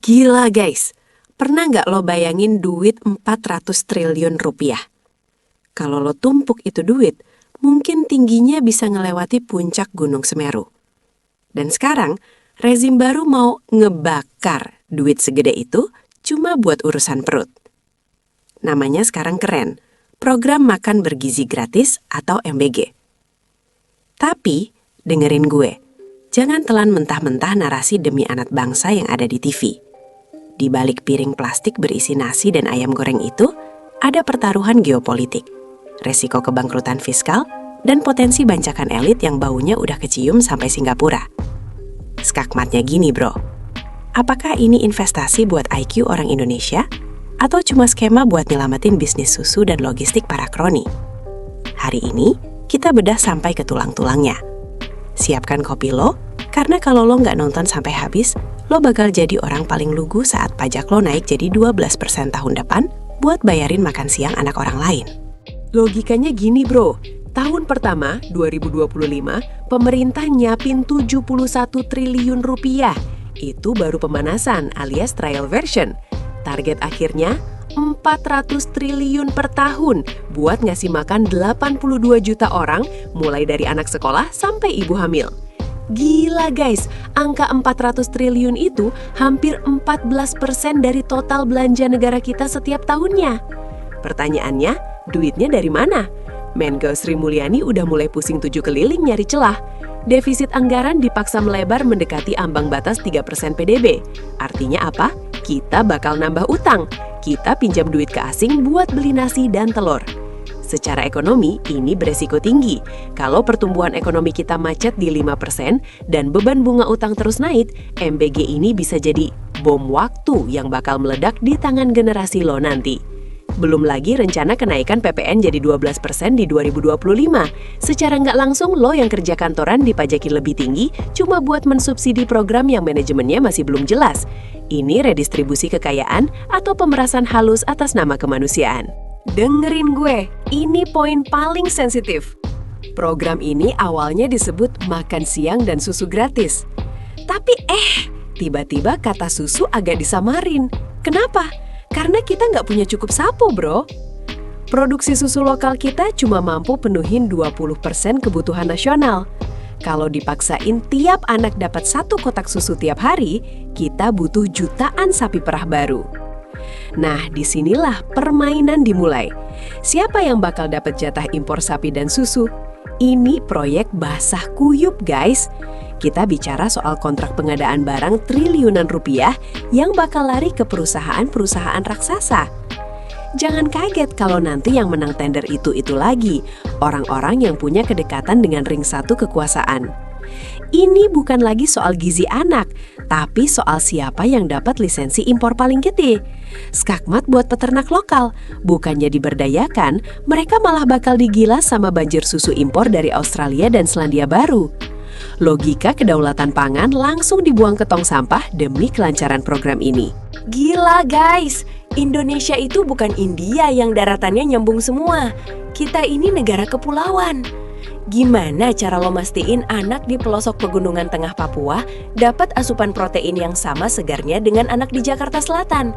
Gila guys, pernah nggak lo bayangin duit 400 triliun rupiah? Kalau lo tumpuk itu duit, mungkin tingginya bisa ngelewati puncak Gunung Semeru. Dan sekarang, rezim baru mau ngebakar duit segede itu cuma buat urusan perut. Namanya sekarang keren, Program Makan Bergizi Gratis atau MBG. Tapi, dengerin gue, jangan telan mentah-mentah narasi demi anak bangsa yang ada di TV. Di balik piring plastik berisi nasi dan ayam goreng itu, ada pertaruhan geopolitik, resiko kebangkrutan fiskal, dan potensi bancakan elit yang baunya udah kecium sampai Singapura. Skakmatnya gini bro, apakah ini investasi buat IQ orang Indonesia? Atau cuma skema buat nyelamatin bisnis susu dan logistik para kroni? Hari ini, kita bedah sampai ke tulang-tulangnya. Siapkan kopi lo, karena kalau lo nggak nonton sampai habis, lo bakal jadi orang paling lugu saat pajak lo naik jadi 12% tahun depan buat bayarin makan siang anak orang lain. Logikanya gini bro, tahun pertama 2025, pemerintah nyiapin 71 triliun rupiah. Itu baru pemanasan alias trial version. Target akhirnya 400 triliun per tahun buat ngasih makan 82 juta orang mulai dari anak sekolah sampai ibu hamil. Gila guys, angka 400 triliun itu hampir 14% dari total belanja negara kita setiap tahunnya. Pertanyaannya, duitnya dari mana? Menko Sri Mulyani udah mulai pusing 7 keliling nyari celah. Defisit anggaran dipaksa melebar mendekati ambang batas 3% PDB. Artinya apa? Kita bakal nambah utang. Kita pinjam duit ke asing buat beli nasi dan telur. Secara ekonomi, ini beresiko tinggi. Kalau pertumbuhan ekonomi kita macet di 5% dan beban bunga utang terus naik, MBG ini bisa jadi bom waktu yang bakal meledak di tangan generasi lo nanti. Belum lagi rencana kenaikan PPN jadi 12% di 2025. Secara nggak langsung, lo yang kerja kantoran dipajakin lebih tinggi cuma buat mensubsidi program yang manajemennya masih belum jelas. Ini redistribusi kekayaan atau pemerasan halus atas nama kemanusiaan. Dengerin gue, ini poin paling sensitif. Program ini awalnya disebut makan siang dan susu gratis. Tapi tiba-tiba kata susu agak disamarin. Kenapa? Karena kita nggak punya cukup sapu, bro. Produksi susu lokal kita cuma mampu penuhin 20% kebutuhan nasional. Kalau dipaksain tiap anak dapat 1 kotak susu tiap hari, kita butuh jutaan sapi perah baru. Nah, disinilah permainan dimulai. Siapa yang bakal dapat jatah impor sapi dan susu? Ini proyek basah kuyup, guys. Kita bicara soal kontrak pengadaan barang triliunan rupiah yang bakal lari ke perusahaan-perusahaan raksasa. Jangan kaget kalau nanti yang menang tender itu lagi, orang-orang yang punya kedekatan dengan ring 1 kekuasaan. Ini bukan lagi soal gizi anak, tapi soal siapa yang dapat lisensi impor paling gede. Skakmat buat peternak lokal, bukannya diberdayakan, mereka malah bakal digilas sama banjir susu impor dari Australia dan Selandia Baru. Logika kedaulatan pangan langsung dibuang ke tong sampah demi kelancaran program ini. Gila guys, Indonesia itu bukan India yang daratannya nyambung semua. Kita ini negara kepulauan. Gimana cara lo mastiin anak di pelosok pegunungan tengah Papua dapat asupan protein yang sama segarnya dengan anak di Jakarta Selatan?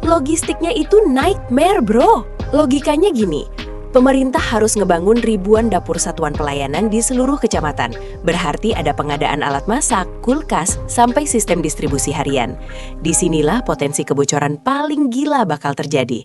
Logistiknya itu nightmare bro. Logikanya gini, pemerintah harus ngebangun ribuan dapur satuan pelayanan di seluruh kecamatan. Berarti ada pengadaan alat masak, kulkas, sampai sistem distribusi harian. Disinilah potensi kebocoran paling gila bakal terjadi.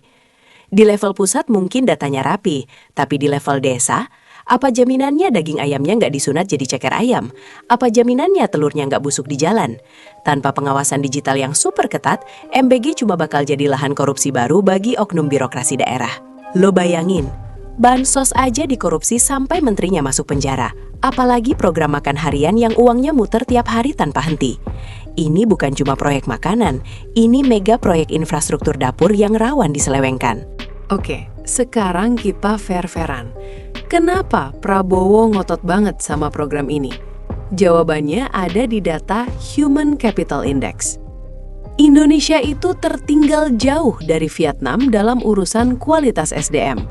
Di level pusat mungkin datanya rapi, tapi di level desa, apa jaminannya daging ayamnya nggak disunat jadi ceker ayam? Apa jaminannya telurnya nggak busuk di jalan? Tanpa pengawasan digital yang super ketat, MBG cuma bakal jadi lahan korupsi baru bagi oknum birokrasi daerah. Lo bayangin, bansos aja dikorupsi sampai menterinya masuk penjara. Apalagi program makan harian yang uangnya muter tiap hari tanpa henti. Ini bukan cuma proyek makanan, ini mega proyek infrastruktur dapur yang rawan diselewengkan. Oke, sekarang kita fair-fairan. Kenapa Prabowo ngotot banget sama program ini? Jawabannya ada di data Human Capital Index. Indonesia itu tertinggal jauh dari Vietnam dalam urusan kualitas SDM.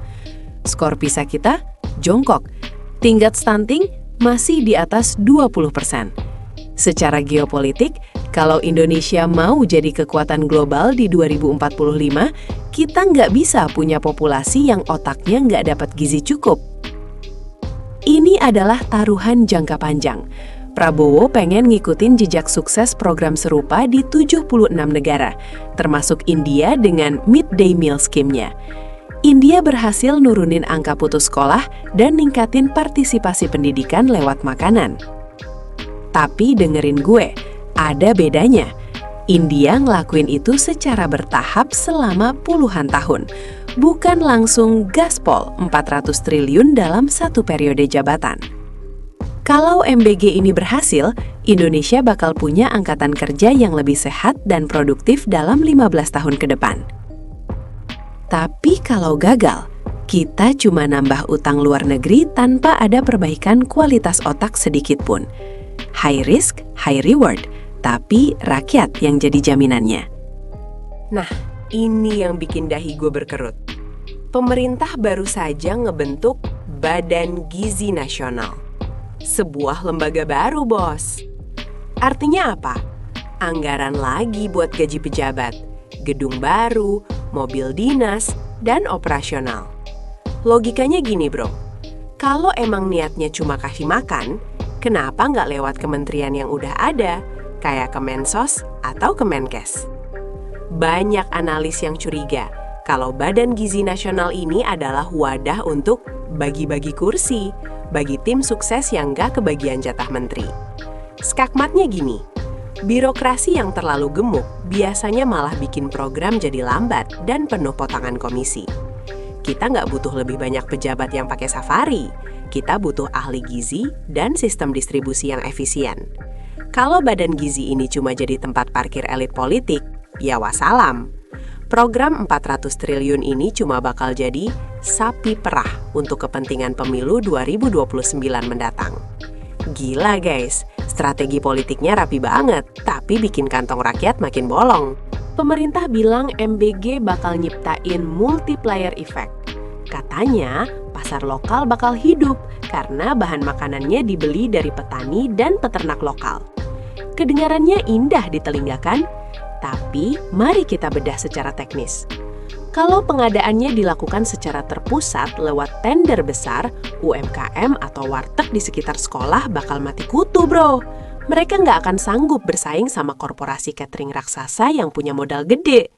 Skor PISA kita jongkok. Tingkat stunting masih di atas 20%. Secara geopolitik, Kalau Indonesia mau jadi kekuatan global di 2045, kita nggak bisa punya populasi yang otaknya nggak dapat gizi cukup. Ini adalah taruhan jangka panjang. Prabowo pengen ngikutin jejak sukses program serupa di 76 negara, termasuk India dengan midday meal scheme-nya. India berhasil nurunin angka putus sekolah dan ningkatin partisipasi pendidikan lewat makanan. Tapi dengerin gue, ada bedanya. India ngelakuin itu secara bertahap selama puluhan tahun, bukan langsung gaspol 400 triliun dalam satu periode jabatan. Kalau MBG ini berhasil, Indonesia bakal punya angkatan kerja yang lebih sehat dan produktif dalam 15 tahun ke depan. Tapi kalau gagal, kita cuma nambah utang luar negeri tanpa ada perbaikan kualitas otak sedikit pun. High risk, high reward, tapi rakyat yang jadi jaminannya. Nah, ini yang bikin dahi gue berkerut. Pemerintah baru saja ngebentuk Badan Gizi Nasional. Sebuah lembaga baru, bos. Artinya apa? Anggaran lagi buat gaji pejabat, gedung baru, mobil dinas, dan operasional. Logikanya gini, bro. Kalau emang niatnya cuma kasih makan, kenapa nggak lewat kementerian yang udah ada, kayak Kemensos atau Kemenkes? Banyak analis yang curiga kalau Badan Gizi Nasional ini adalah wadah untuk bagi-bagi kursi, bagi tim sukses yang nggak kebagian jatah menteri. Skakmatnya gini, birokrasi yang terlalu gemuk biasanya malah bikin program jadi lambat dan penuh potongan komisi. Kita nggak butuh lebih banyak pejabat yang pakai safari, kita butuh ahli gizi dan sistem distribusi yang efisien. Kalau Badan Gizi ini cuma jadi tempat parkir elit politik, ya wassalam. Program 400 triliun ini cuma bakal jadi sapi perah untuk kepentingan pemilu 2029 mendatang. Gila guys, strategi politiknya rapi banget, tapi bikin kantong rakyat makin bolong. Pemerintah bilang MBG bakal nyiptain multiplier effect. Katanya, pasar lokal bakal hidup karena bahan makanannya dibeli dari petani dan peternak lokal. Kedengarannya indah di telinga kan? Tapi, mari kita bedah secara teknis. Kalau pengadaannya dilakukan secara terpusat lewat tender besar, UMKM atau warteg di sekitar sekolah bakal mati kutu, bro. Mereka nggak akan sanggup bersaing sama korporasi catering raksasa yang punya modal gede.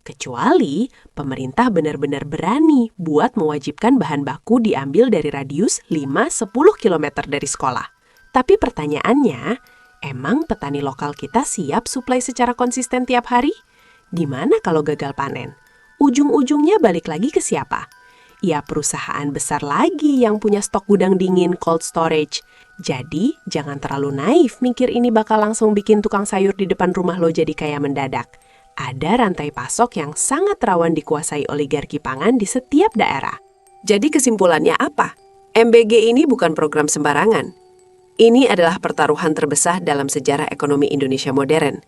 Kecuali pemerintah benar-benar berani buat mewajibkan bahan baku diambil dari radius 5-10 km dari sekolah. Tapi pertanyaannya, emang petani lokal kita siap suplai secara konsisten tiap hari? Gimana kalau gagal panen? Ujung-ujungnya balik lagi ke siapa? Ya perusahaan besar lagi yang punya stok gudang dingin cold storage. Jadi jangan terlalu naif mikir ini bakal langsung bikin tukang sayur di depan rumah lo jadi kaya mendadak. Ada rantai pasok yang sangat rawan dikuasai oligarki pangan di setiap daerah. Jadi kesimpulannya apa? MBG ini bukan program sembarangan. Ini adalah pertaruhan terbesar dalam sejarah ekonomi Indonesia modern.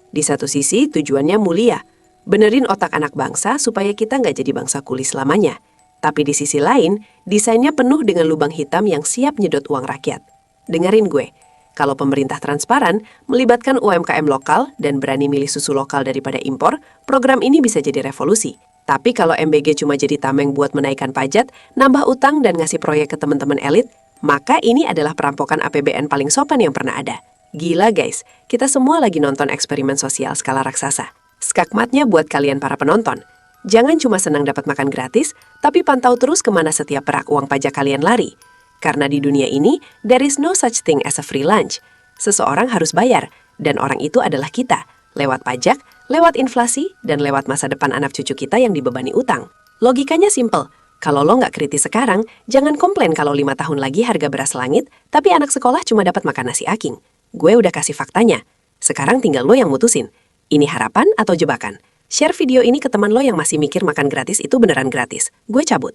Di satu sisi, tujuannya mulia, benerin otak anak bangsa supaya kita nggak jadi bangsa kuli selamanya. Tapi di sisi lain, desainnya penuh dengan lubang hitam yang siap nyedot uang rakyat. Dengerin gue, kalau pemerintah transparan, melibatkan UMKM lokal dan berani milih susu lokal daripada impor, program ini bisa jadi revolusi. Tapi kalau MBG cuma jadi tameng buat menaikkan pajak, nambah utang dan ngasih proyek ke teman-teman elit, maka ini adalah perampokan APBN paling sopan yang pernah ada. Gila guys, kita semua lagi nonton eksperimen sosial skala raksasa. Skakmatnya buat kalian para penonton. Jangan cuma senang dapat makan gratis, tapi pantau terus kemana setiap perak uang pajak kalian lari. Karena di dunia ini, there is no such thing as a free lunch. Seseorang harus bayar, dan orang itu adalah kita. Lewat pajak, lewat inflasi, dan lewat masa depan anak cucu kita yang dibebani utang. Logikanya simple. Kalau lo nggak kritis sekarang, jangan komplain kalau 5 tahun lagi harga beras langit, tapi anak sekolah cuma dapat makan nasi aking. Gue udah kasih faktanya. Sekarang tinggal lo yang mutusin. Ini harapan atau jebakan? Share video ini ke teman lo yang masih mikir makan gratis itu beneran gratis. Gue cabut.